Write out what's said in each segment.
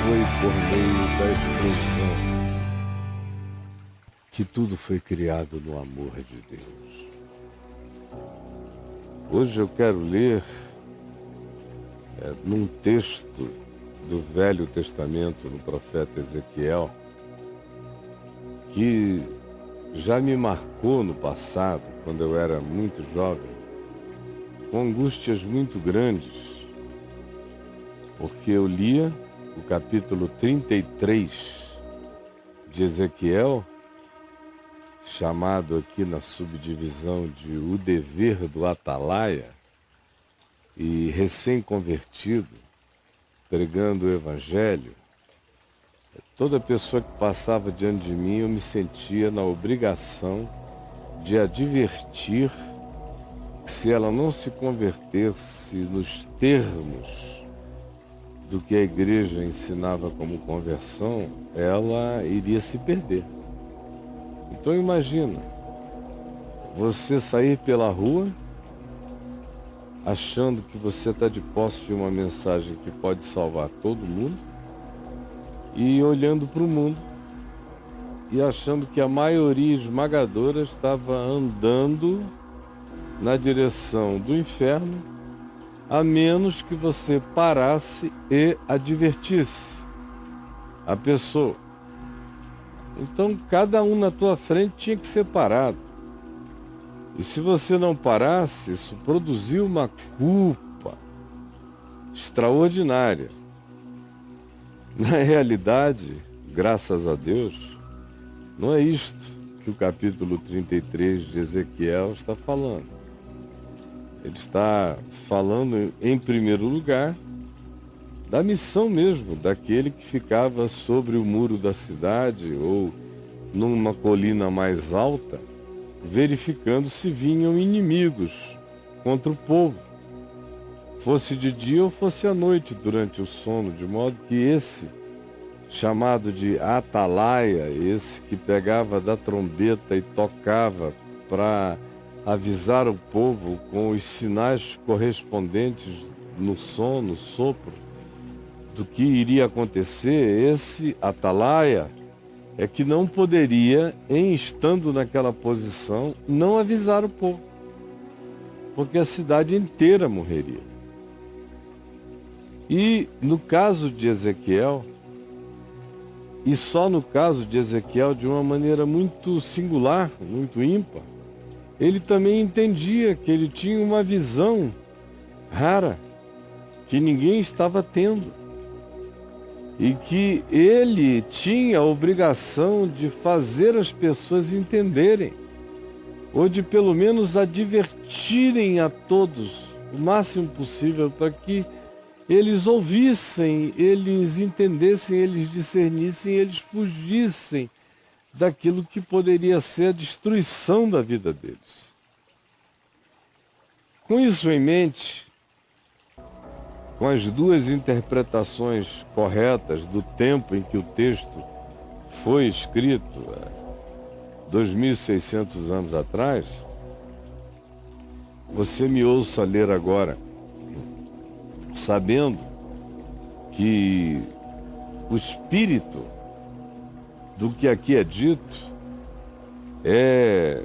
foi por meio da explosão que tudo foi criado no amor de Deus. Hoje eu quero ler num texto do Velho Testamento, no profeta Ezequiel, que já me marcou no passado, quando eu era muito jovem, com angústias muito grandes, porque eu lia o capítulo 33 de Ezequiel, chamado aqui na subdivisão de O Dever do Atalaia, e recém-convertido, pregando o Evangelho, toda pessoa que passava diante de mim, eu me sentia na obrigação de advertir que, se ela não se convertesse nos termos do que a igreja ensinava como conversão, ela iria se perder. Então imagina, você sair pela rua achando que você está de posse de uma mensagem que pode salvar todo mundo, e olhando para o mundo e achando que a maioria esmagadora estava andando na direção do inferno, a menos que você parasse e advertisse a pessoa. Então cada um na tua frente tinha que ser parado. E se você não parasse, isso produziu uma culpa extraordinária. Na realidade, graças a Deus, não é isto que o capítulo 33 de Ezequiel está falando. Ele está falando, em primeiro lugar, da missão mesmo, daquele que ficava sobre o muro da cidade ou numa colina mais alta, verificando se vinham inimigos contra o povo, fosse de dia ou fosse à noite durante o sono, de modo que esse, chamado de atalaia, esse que pegava da trombeta e tocava para avisar o povo com os sinais correspondentes no som, no sopro, do que iria acontecer, esse atalaia é que não poderia, em estando naquela posição, não avisar o povo, porque a cidade inteira morreria. E no caso de Ezequiel, e só no caso de Ezequiel de uma maneira muito singular, muito ímpar, ele também entendia que ele tinha uma visão rara, que ninguém estava tendo, e que ele tinha a obrigação de fazer as pessoas entenderem, ou de pelo menos advertirem a todos o máximo possível, para que eles ouvissem, eles entendessem, eles discernissem, eles fugissem daquilo que poderia ser a destruição da vida deles. Com isso em mente, com as duas interpretações corretas do tempo em que o texto foi escrito, 2.600 anos atrás, você me ouça ler agora, sabendo que o espírito do que aqui é dito é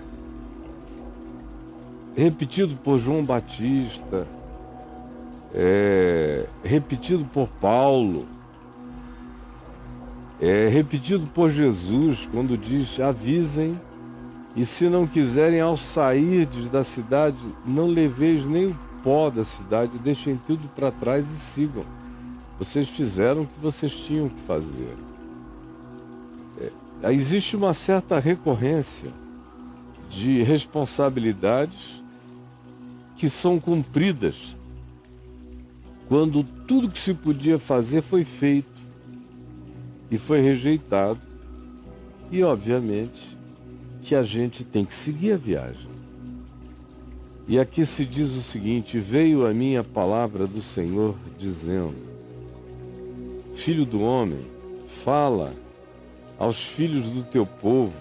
repetido por João Batista, é repetido por Paulo, é repetido por Jesus, quando diz: avisem, e se não quiserem, ao sairdes da cidade, não leveis nem o pó da cidade, deixem tudo para trás e sigam. Vocês fizeram o que vocês tinham que fazer. Existe uma certa recorrência de responsabilidades que são cumpridas quando tudo que se podia fazer foi feito e foi rejeitado, e obviamente que a gente tem que seguir a viagem. E aqui se diz o seguinte: veio a mim a palavra do Senhor dizendo: Filho do homem, fala aos filhos do teu povo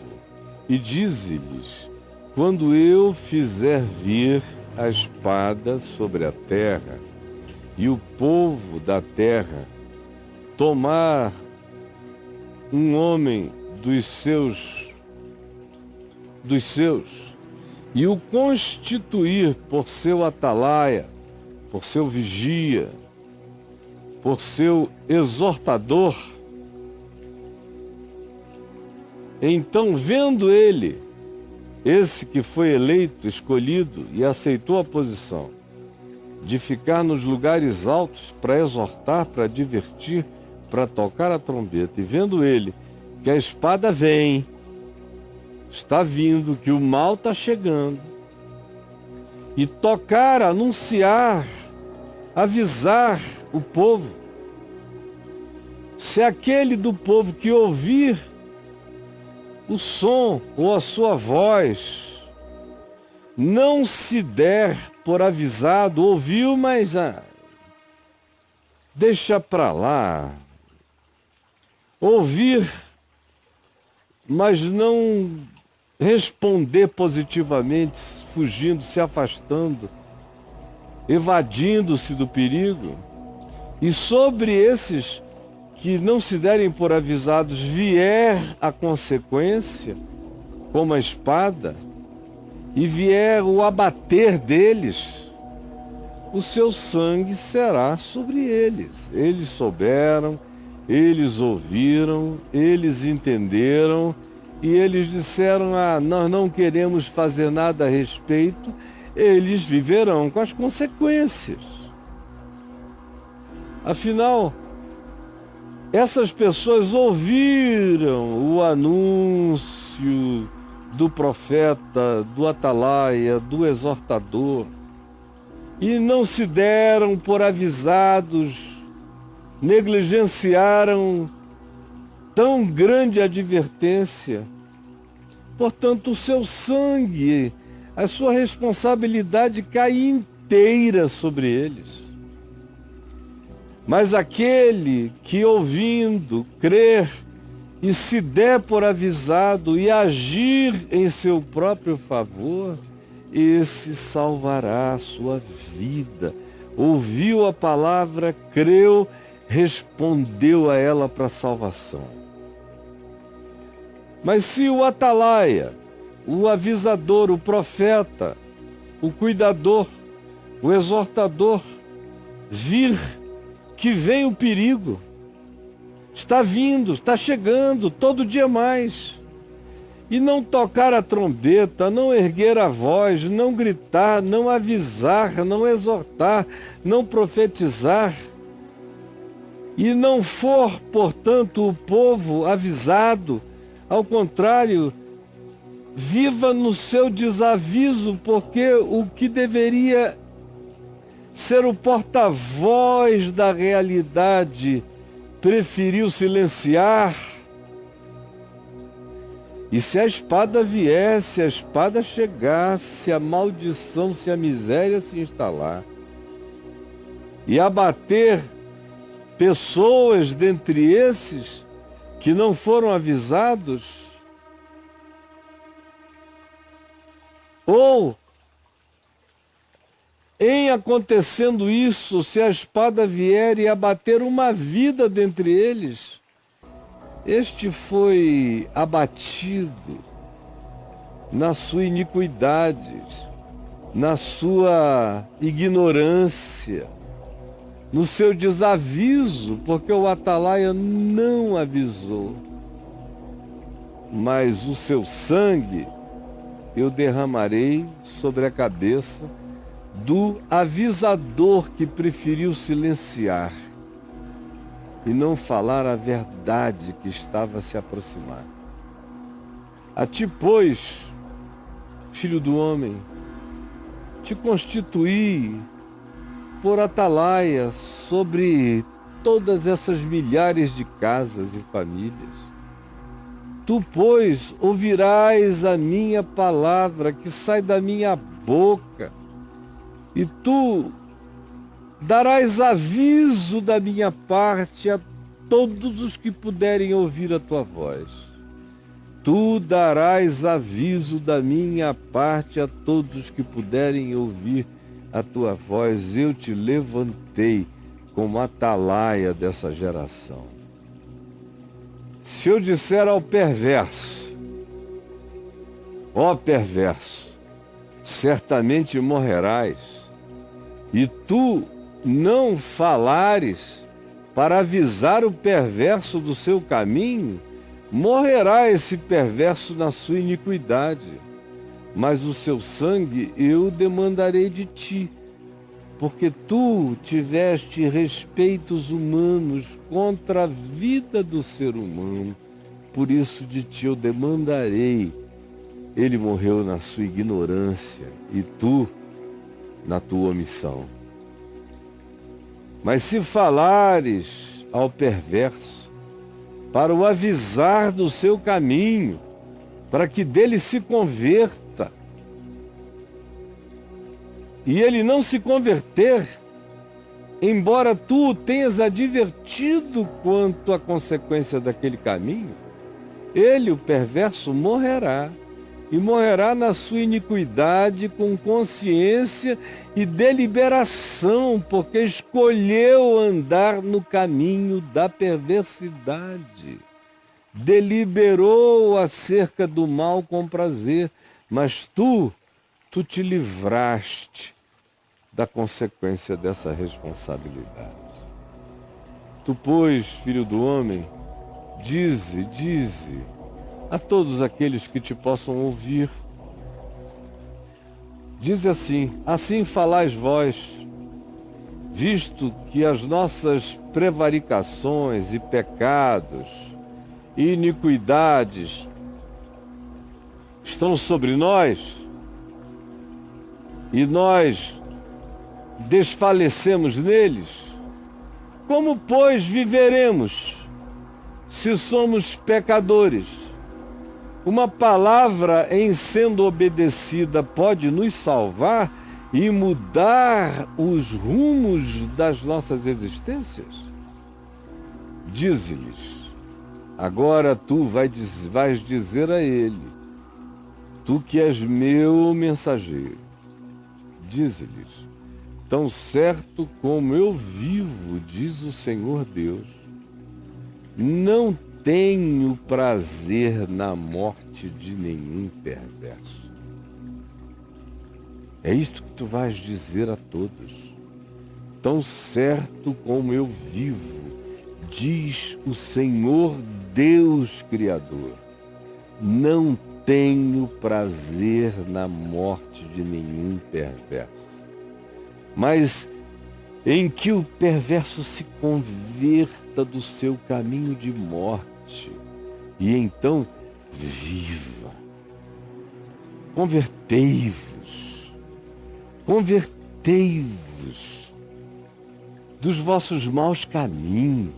e dize-lhes: quando eu fizer vir a espada sobre a terra, e o povo da terra tomar um homem dos seus e o constituir por seu atalaia, por seu vigia, por seu exortador, então, vendo ele, esse que foi eleito, escolhido e aceitou a posição de ficar nos lugares altos para exortar, para divertir, para tocar a trombeta, e vendo ele que a espada vem, está vindo, que o mal está chegando, e tocar, anunciar, avisar o povo, se aquele do povo que ouvir o som ou a sua voz não se der por avisado, ouviu, mas deixa para lá, ouvir, mas não responder positivamente, fugindo, se afastando, evadindo-se do perigo. E sobre esses que não se derem por avisados vier a consequência, como a espada, e vier o abater deles, o seu sangue será sobre eles. Eles souberam, eles ouviram, eles entenderam, e eles disseram: nós não queremos fazer nada a respeito. Eles viverão com as consequências. Afinal, essas pessoas ouviram o anúncio do profeta, do atalaia, do exortador, e não se deram por avisados, negligenciaram tão grande advertência. Portanto, o seu sangue, a sua responsabilidade cai inteira sobre eles. Mas aquele que, ouvindo, crer e se der por avisado e agir em seu próprio favor, esse salvará a sua vida. Ouviu a palavra, creu, respondeu a ela para a salvação. Mas se o atalaia, o avisador, o profeta, o cuidador, o exortador, vir que vem o perigo, está vindo, está chegando, todo dia mais, e não tocar a trombeta, não erguer a voz, não gritar, não avisar, não exortar, não profetizar, e não for, portanto, o povo avisado, ao contrário, viva no seu desaviso, porque o que deveria ser o porta-voz da realidade preferiu silenciar. E se a espada viesse, se a espada chegasse, se a maldição, se a miséria se instalar e abater pessoas dentre esses que não foram avisados, ou em acontecendo isso, se a espada vier e abater uma vida dentre eles, este foi abatido na sua iniquidade, na sua ignorância, no seu desaviso, porque o atalaia não avisou. Mas o seu sangue eu derramarei sobre a cabeça do avisador que preferiu silenciar e não falar a verdade que estava a se aproximar. A ti, pois, filho do homem, te constituí por atalaia sobre todas essas milhares de casas e famílias. Tu, pois, ouvirás a minha palavra que sai da minha boca, e tu darás aviso da minha parte a todos os que puderem ouvir a tua voz. Tu darás aviso da minha parte a todos os que puderem ouvir a tua voz. Eu te levantei como atalaia dessa geração. Se eu disser ao perverso, ó perverso, certamente morrerás, e tu não falares para avisar o perverso do seu caminho, morrerá esse perverso na sua iniquidade, mas o seu sangue eu demandarei de ti, porque tu tiveste respeitos humanos contra a vida do ser humano, por isso de ti eu demandarei. Ele morreu na sua ignorância e tu na tua omissão. Mas se falares ao perverso, para o avisar do seu caminho, para que dele se converta, e ele não se converter, embora tu o tenhas advertido quanto à consequência daquele caminho, ele, o perverso, morrerá. E morrerá na sua iniquidade com consciência e deliberação, porque escolheu andar no caminho da perversidade. Deliberou acerca do mal com prazer, mas tu te livraste da consequência dessa responsabilidade. Tu, pois, filho do homem, dize a todos aqueles que te possam ouvir. Diz assim falais vós, visto que as nossas prevaricações e pecados e iniquidades estão sobre nós, e nós desfalecemos neles, como, pois, viveremos se somos pecadores? Uma palavra, em sendo obedecida, pode nos salvar e mudar os rumos das nossas existências? Dize-lhes, agora tu vais dizer a ele, tu que és meu mensageiro, dize-lhes, tão certo como eu vivo, diz o Senhor Deus, não tenho prazer na morte de nenhum perverso. É isto que tu vais dizer a todos. Tão certo como eu vivo, diz o Senhor Deus Criador, não tenho prazer na morte de nenhum perverso. Mas em que o perverso se converta do seu caminho de morte, e então viva. Convertei-vos dos vossos maus caminhos.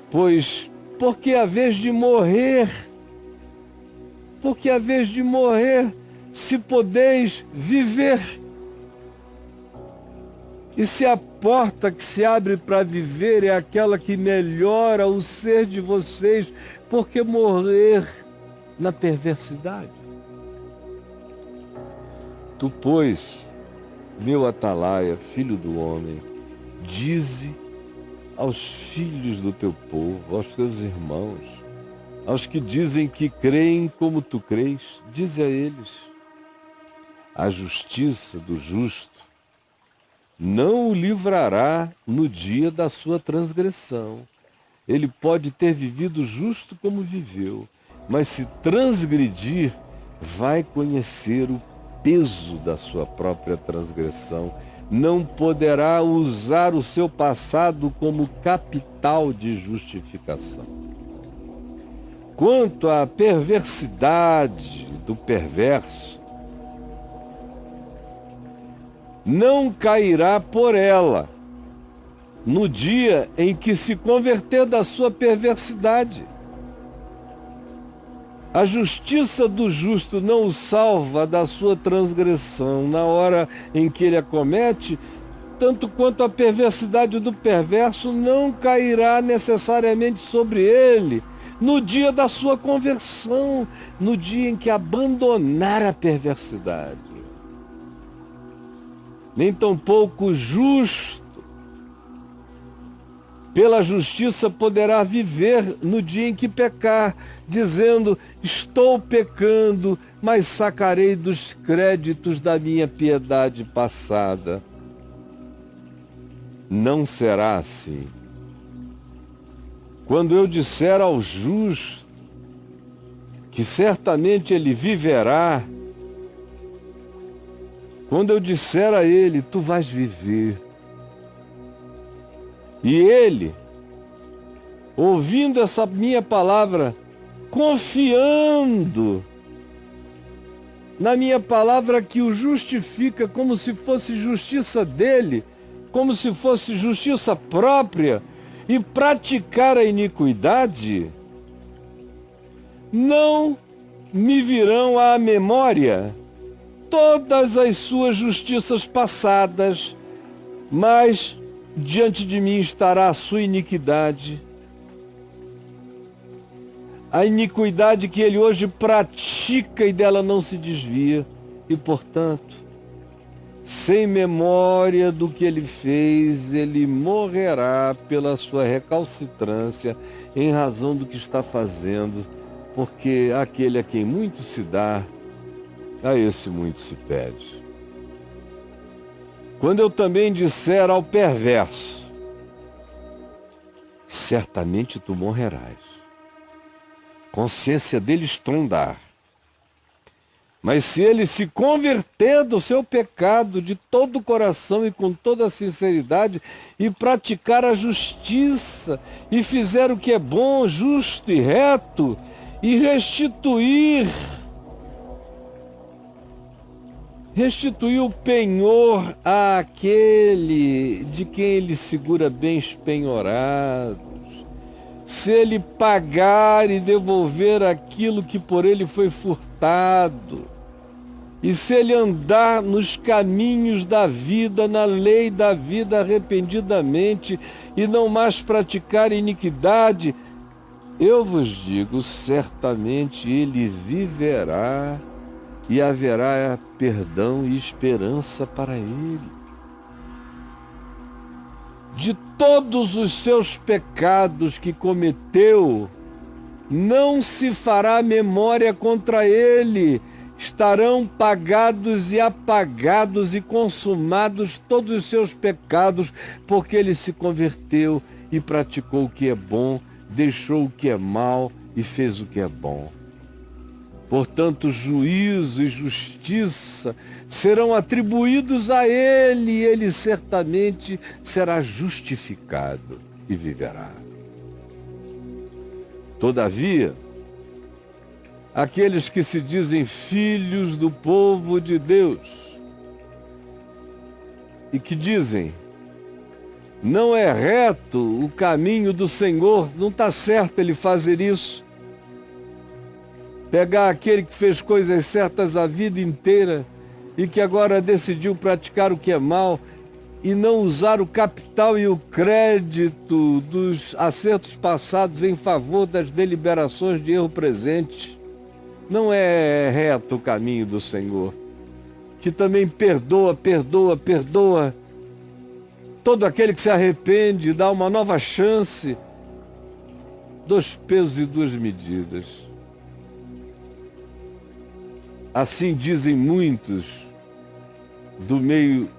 Pois, porque a vez de morrer, se podeis viver. E se a porta que se abre para viver é aquela que melhora o ser de vocês, por que morrer na perversidade? Tu, pois, meu atalaia, filho do homem, dize aos filhos do teu povo, aos teus irmãos, aos que dizem que creem como tu crês, dize a eles, a justiça do justo não o livrará no dia da sua transgressão. Ele pode ter vivido justo como viveu, mas se transgredir, vai conhecer o peso da sua própria transgressão. Não poderá usar o seu passado como capital de justificação. Quanto à perversidade do perverso, não cairá por ela no dia em que se converter da sua perversidade. A justiça do justo não o salva da sua transgressão na hora em que ele a comete, tanto quanto a perversidade do perverso não cairá necessariamente sobre ele no dia da sua conversão, no dia em que abandonar a perversidade. nem tampouco justo pela justiça poderá viver no dia em que pecar, dizendo: estou pecando, mas sacarei dos créditos da minha piedade passada. Não será assim. Quando eu disser ao justo que certamente ele viverá, quando eu disser a ele: tu vais viver, e ele, ouvindo essa minha palavra, confiando na minha palavra que o justifica como se fosse justiça dele, como se fosse justiça própria, e praticar a iniquidade, não me virão à memória todas as suas justiças passadas, mas diante de mim estará a sua iniquidade, a iniquidade que ele hoje pratica e dela não se desvia, e portanto, sem memória do que ele fez, ele morrerá pela sua recalcitrância em razão do que está fazendo, porque aquele a quem muito se dá, a esse muito se pede. Quando eu também disser ao perverso: certamente tu morrerás, consciência dele estrondar, mas se ele se converter do seu pecado de todo o coração e com toda a sinceridade, e praticar a justiça, e fizer o que é bom, justo e reto, e restituir o penhor àquele de quem ele segura bens penhorados, se ele pagar e devolver aquilo que por ele foi furtado, e se ele andar nos caminhos da vida, na lei da vida arrependidamente, e não mais praticar iniquidade, eu vos digo, certamente ele viverá, e haverá perdão e esperança para ele. De todos os seus pecados que cometeu, não se fará memória contra ele. Estarão pagados e apagados e consumados todos os seus pecados, porque ele se converteu e praticou o que é bom, deixou o que é mal e fez o que é bom. Portanto, juízo e justiça serão atribuídos a ele, e ele certamente será justificado e viverá. Todavia, aqueles que se dizem filhos do povo de Deus e que dizem: não é reto o caminho do Senhor, não está certo ele fazer isso. Pegar aquele que fez coisas certas a vida inteira e que agora decidiu praticar o que é mal e não usar o capital e o crédito dos acertos passados em favor das deliberações de erro presente. Não é reto o caminho do Senhor, que também perdoa todo aquele que se arrepende, dá uma nova chance, 2 pesos e 2 medidas. Assim dizem muitos do meio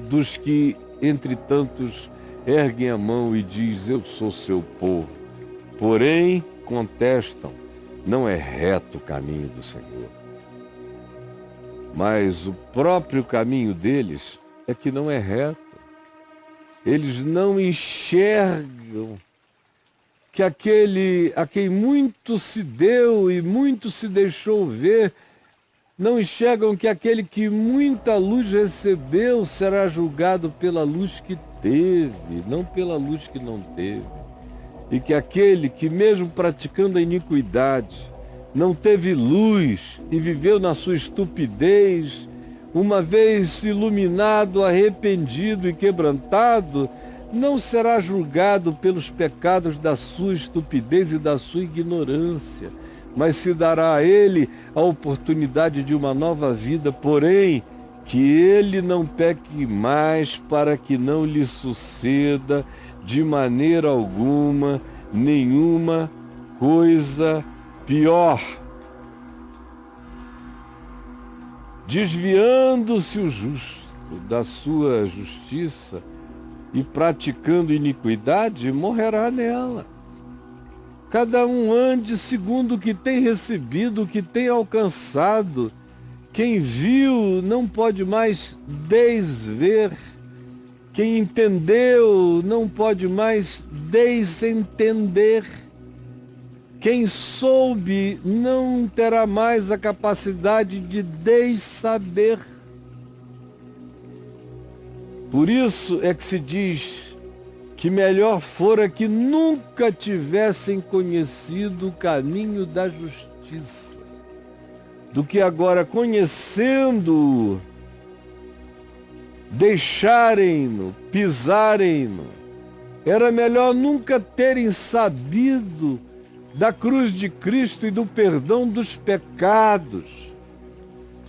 dos que, entre tantos, erguem a mão e diz: eu sou seu povo. Porém, contestam: não é reto o caminho do Senhor. Mas o próprio caminho deles é que não é reto. Eles não enxergam que aquele a quem muito se deu e muito se deixou ver, não enxergam que aquele que muita luz recebeu será julgado pela luz que teve, não pela luz que não teve. E que aquele que, mesmo praticando a iniquidade, não teve luz e viveu na sua estupidez, uma vez iluminado, arrependido e quebrantado, não será julgado pelos pecados da sua estupidez e da sua ignorância, mas se dará a ele a oportunidade de uma nova vida, porém que ele não peque mais, para que não lhe suceda de maneira alguma nenhuma coisa pior. Desviando-se o justo da sua justiça e praticando iniquidade, morrerá nela. Cada um ande segundo o que tem recebido, o que tem alcançado. Quem viu não pode mais desver. Quem entendeu não pode mais desentender. Quem soube não terá mais a capacidade de dessaber. Por isso é que se diz que melhor fora que nunca tivessem conhecido o caminho da justiça, do que agora, conhecendo-o, deixarem-no, pisarem-no. Era melhor nunca terem sabido da cruz de Cristo e do perdão dos pecados,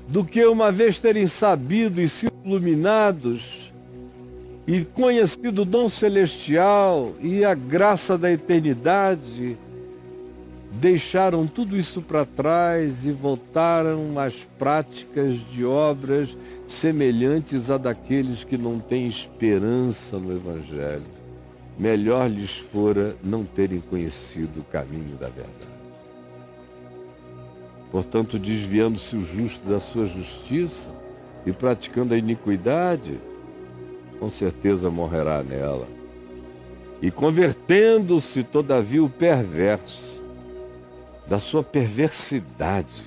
do que uma vez terem sabido e sido iluminados e conhecido o dom celestial e a graça da eternidade, deixaram tudo isso para trás e voltaram às práticas de obras semelhantes a daqueles que não têm esperança no Evangelho. Melhor lhes fora não terem conhecido o caminho da verdade. Portanto, desviando-se o justo da sua justiça e praticando a iniquidade, com certeza morrerá nela. E convertendo-se, todavia, o perverso da sua perversidade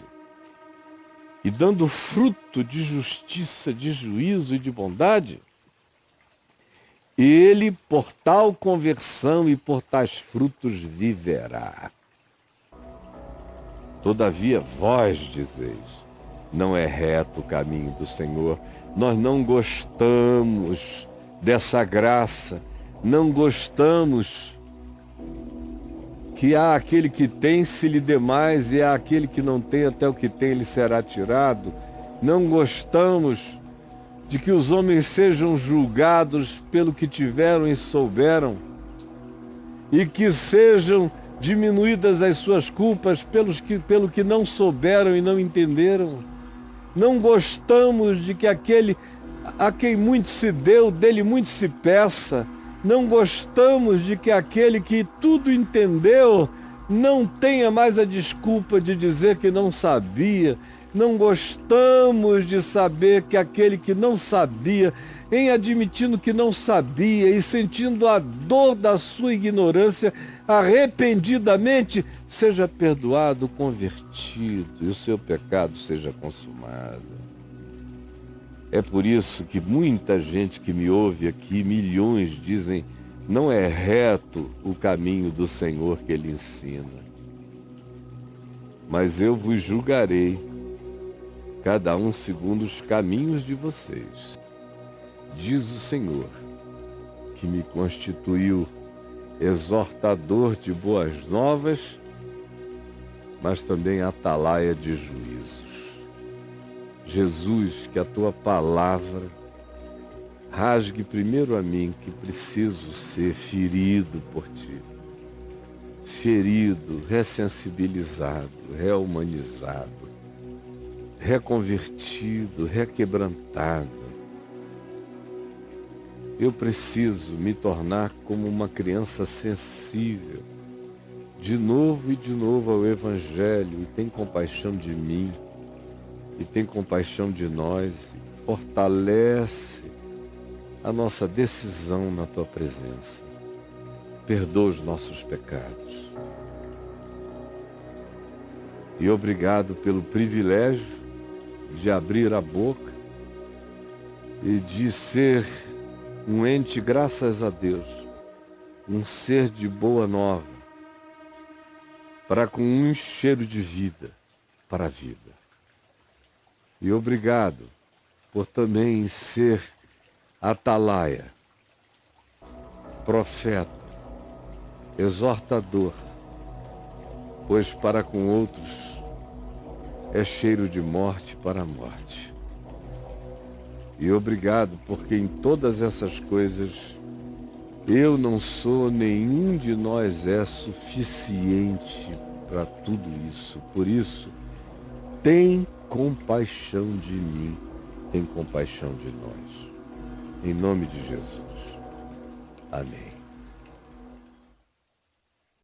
e dando fruto de justiça, de juízo e de bondade, ele, por tal conversão e por tais frutos, viverá. Todavia, vós dizeis, não é reto o caminho do Senhor. Nós não gostamos dessa graça, não gostamos que há aquele que tem, se lhe dê mais, e há aquele que não tem, até o que tem lhe será tirado. Não gostamos de que os homens sejam julgados pelo que tiveram e souberam, e que sejam diminuídas as suas culpas pelo que não souberam e não entenderam. Não gostamos de que aquele a quem muito se deu, dele muito se peça. Não gostamos de que aquele que tudo entendeu não tenha mais a desculpa de dizer que não sabia. Não gostamos de saber que aquele que não sabia, em admitindo que não sabia e sentindo a dor da sua ignorância, arrependidamente, seja perdoado, convertido e o seu pecado seja consumado. É por isso que muita gente que me ouve aqui, milhões, dizem, não é reto o caminho do Senhor que ele ensina. Mas eu vos julgarei, cada um segundo os caminhos de vocês. Diz o Senhor, que me constituiu exortador de boas novas, mas também atalaia de juízos. Jesus, que a tua palavra rasgue primeiro a mim, que preciso ser ferido por ti. Ferido, ressensibilizado, rehumanizado, reconvertido, requebrantado. Eu preciso me tornar como uma criança sensível, de novo e de novo ao Evangelho, e tem compaixão de mim, e tem compaixão de nós, e fortalece a nossa decisão na tua presença. Perdoa os nossos pecados. E obrigado pelo privilégio de abrir a boca e de ser um ente, graças a Deus, um ser de boa nova, para com um cheiro de vida para a vida. E obrigado por também ser atalaia, profeta, exortador, pois para com outros é cheiro de morte para a morte. E obrigado, porque em todas essas coisas eu não sou, nenhum de nós é suficiente para tudo isso. Por isso, tem compaixão de mim, tem compaixão de nós. Em nome de Jesus. Amém.